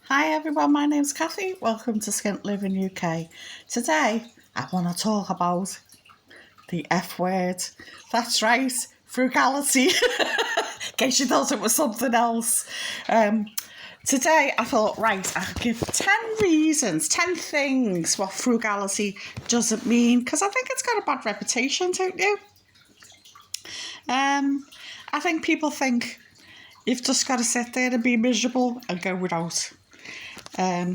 Hi everyone, my name's Cathy. Welcome to Skint Living UK. Today I want to talk about the F word. That's right, frugality. In case you thought it was something else. Today I thought, right, I'll give 10 reasons, 10 things what frugality doesn't mean, because I think it's got a bad reputation, don't you? I think people think you've just got to sit there and be miserable and go without.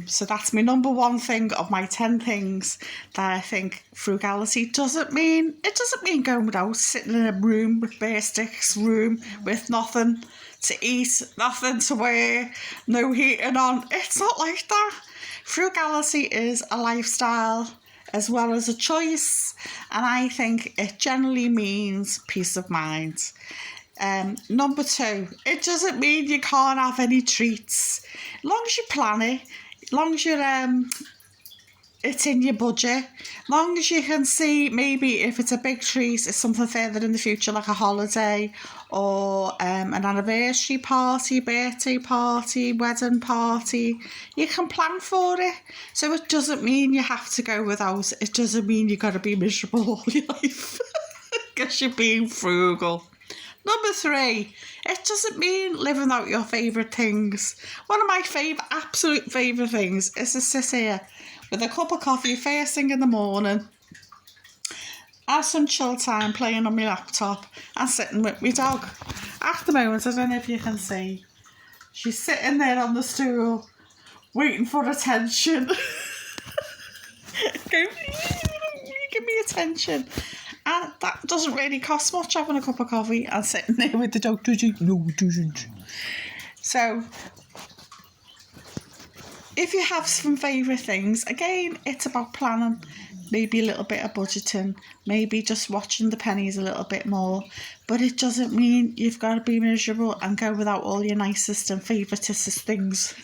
So that's my number one thing of my 10 things that I think frugality doesn't mean. It doesn't mean going without, sitting in a room with bare sticks, room with nothing to eat, nothing to wear, no heating on. It's not like that. Frugality is a lifestyle as well as a choice, and I think it generally means peace of mind. Number two, it doesn't mean you can't have any treats. As long as you plan it, as long as you're it's in your budget, as long as you can see maybe if it's a big treat, it's something further in the future like a holiday or an anniversary party, birthday party, wedding party, you can plan for it. So it doesn't mean you have to go without. It doesn't mean you've got to be miserable all your life because you're being frugal. Number three, it doesn't mean living out your favourite things. One of my absolute favourite things is to sit here with a cup of coffee first thing in the morning, have some chill time playing on my laptop and sitting with my dog. At the moment, I don't know if you can see, she's sitting there on the stool waiting for attention. Go, give me attention. And that doesn't really cost much, having a cup of coffee and sitting there with the dog, does it? No, it doesn't. So, if you have some favourite things, again, it's about planning, maybe a little bit of budgeting, maybe just watching the pennies a little bit more. But it doesn't mean you've got to be miserable and go without all your nicest and favouriteest things.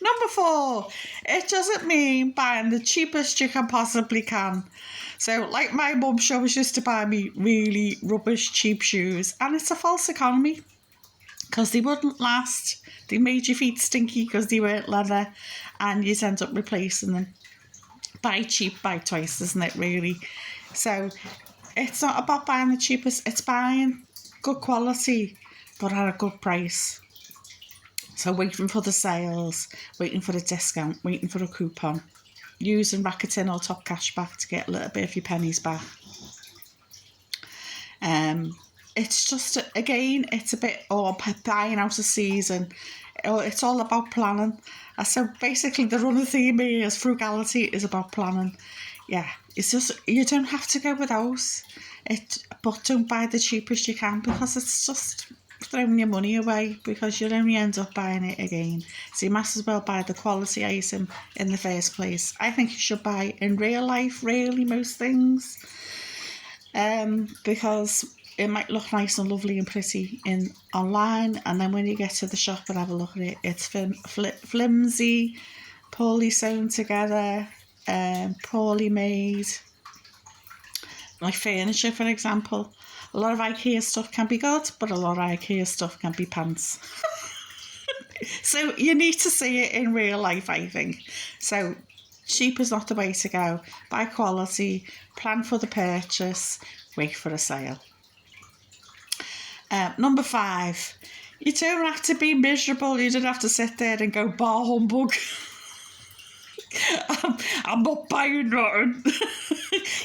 Number four, it doesn't mean buying the cheapest you can possibly can. So, like my mum, she always used to buy me really rubbish, cheap shoes, and it's a false economy because they wouldn't last. They made your feet stinky because they weren't leather, and you'd end up replacing them. Buy cheap, buy twice, isn't it, really? So, it's not about buying the cheapest, it's buying good quality, but at a good price. So waiting for the sales, waiting for a discount, waiting for a coupon, using Rakuten or Top Cashback to get a little bit of your pennies back. It's just, again, it's a bit, buying out of season. It's all about planning. So basically the running theme here is frugality is about planning. Yeah, it's just, you don't have to go without it, but don't buy the cheapest you can because it's just throwing your money away because you'll only end up buying it again. So you might as well buy the quality item in the first place. I think you should buy in real life, really, most things, because it might look nice and lovely and pretty online, and then when you get to the shop and have a look at it, it's flimsy, poorly sewn together, poorly made. Like furniture, for example. A lot of IKEA stuff can be good, but a lot of IKEA stuff can be pants. So you need to see it in real life, I think. So cheap is not the way to go. Buy quality, plan for the purchase, wait for a sale. Number five, you don't have to be miserable. You don't have to sit there and go bar humbug. I'm not buying nothing.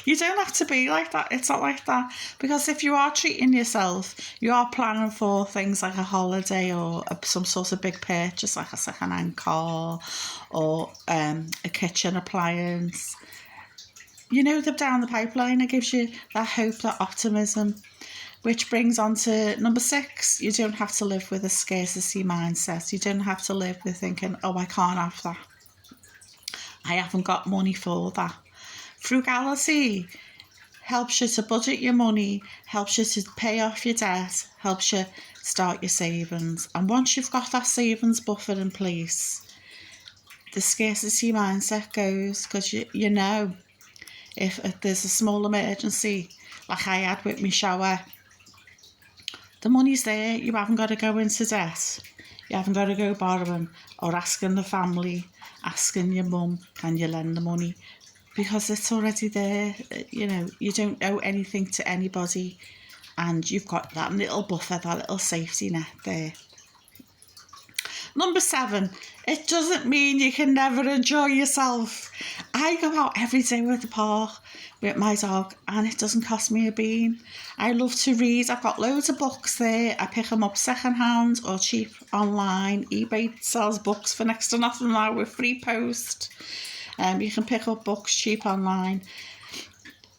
You don't have to be like that. It's not like that. Because if you are treating yourself, you are planning for things like a holiday or some sort of big purchase like a second-hand car or a kitchen appliance. You know them down the pipeline. It gives you that hope, that optimism. Which brings on to number six. You don't have to live with a scarcity mindset. You don't have to live with thinking, oh, I can't have that. I haven't got money for that. Frugality helps you to budget your money, helps you to pay off your debt, helps you start your savings. And once you've got that savings buffer in place, the scarcity mindset goes, because you know if there's a small emergency, like I had with my shower, the money's there, you haven't got to go into debt. You haven't got to go borrowing or asking the family, asking your mum, can you lend the money? Because it's already there. You know, you don't owe anything to anybody, and you've got that little buffer, that little safety net there. Number 7, it doesn't mean you can never enjoy yourself. I go out every day with the park with my dog and it doesn't cost me a bean. I love to read. I've got loads of books there. I pick them up second hand or cheap online. eBay sells books for next to nothing now with free post. You can pick up books cheap online.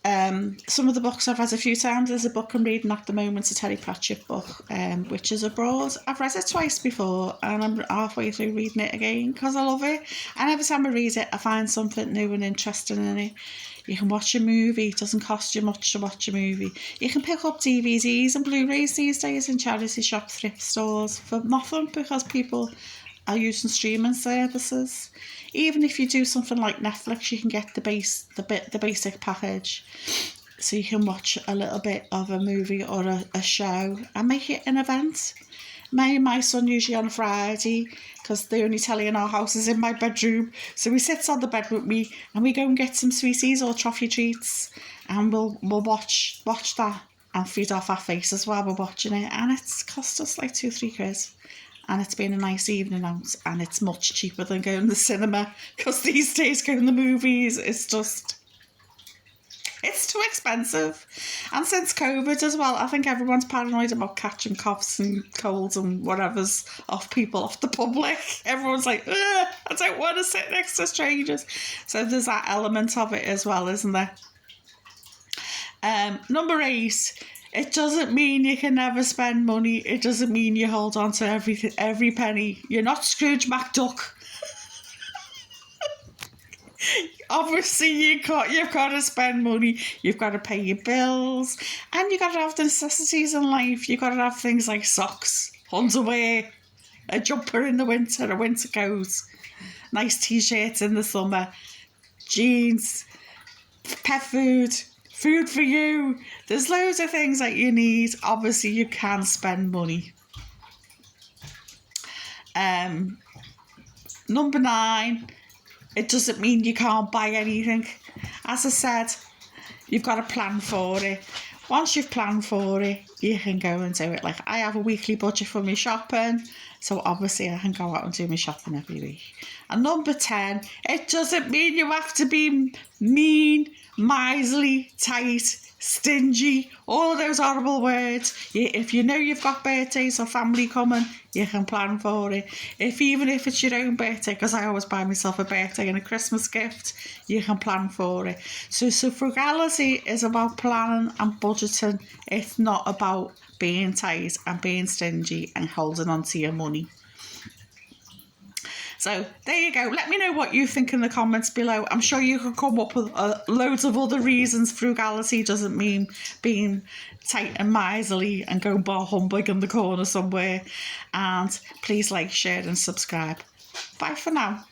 Some of the books I've read a few times. There's a book I'm reading at the moment, a Terry Pratchett book, which is Abroad. I've read it twice before and I'm halfway through reading it again because I love it. And every time I read it, I find something new and interesting in it. You can watch a movie. It doesn't cost you much to watch a movie. You can pick up DVDs and Blu-rays these days in charity shop thrift stores for nothing because people are using streaming services. Even if you do something like Netflix, you can get the basic package, so you can watch a little bit of a movie or a show and make it an event. My son usually on a Friday, because the only telly in our house is in my bedroom, so he sits on the bed with me and we go and get some sweeties or toffee treats and we'll watch that and feed off our faces while we're watching it, and it's cost us like 2-3 quid. And it's been a nice evening out, and it's much cheaper than going to the cinema, because these days going to the movies is just, it's too expensive. And since COVID as well, I think everyone's paranoid about catching coughs and colds and whatever's off the public. Everyone's like, I don't want to sit next to strangers. So there's that element of it as well, isn't there? Number 8. It doesn't mean you can never spend money. It doesn't mean you hold on to every penny. You're not Scrooge McDuck. Obviously, you've got to spend money. You've got to pay your bills. And you've got to have the necessities in life. You've got to have things like socks, underwear, a jumper in the winter, a winter coat, nice T-shirts in the summer, jeans, pet food for you. There's loads of things that you need. Obviously, you can spend money. Number 9, it doesn't mean you can't buy anything. As I said, you've got to plan for it. Once you've planned for it, you can go and do it. Like, I have a weekly budget for my shopping, so obviously I can go out and do my shopping every week. And number 10, it doesn't mean you have to be mean, miserly, tight, stingy, all of those horrible words. If you know you've got birthdays or family coming, you can plan for it. Even if it's your own birthday, because I always buy myself a birthday and a Christmas gift, you can plan for it. So frugality is about planning and budgeting. It's not about being tight and being stingy and holding on to your money. So there you go. Let me know what you think in the comments below. I'm sure you could come up with loads of other reasons frugality doesn't mean being tight and miserly and going bar humbug in the corner somewhere. And please like, share and subscribe. Bye for now.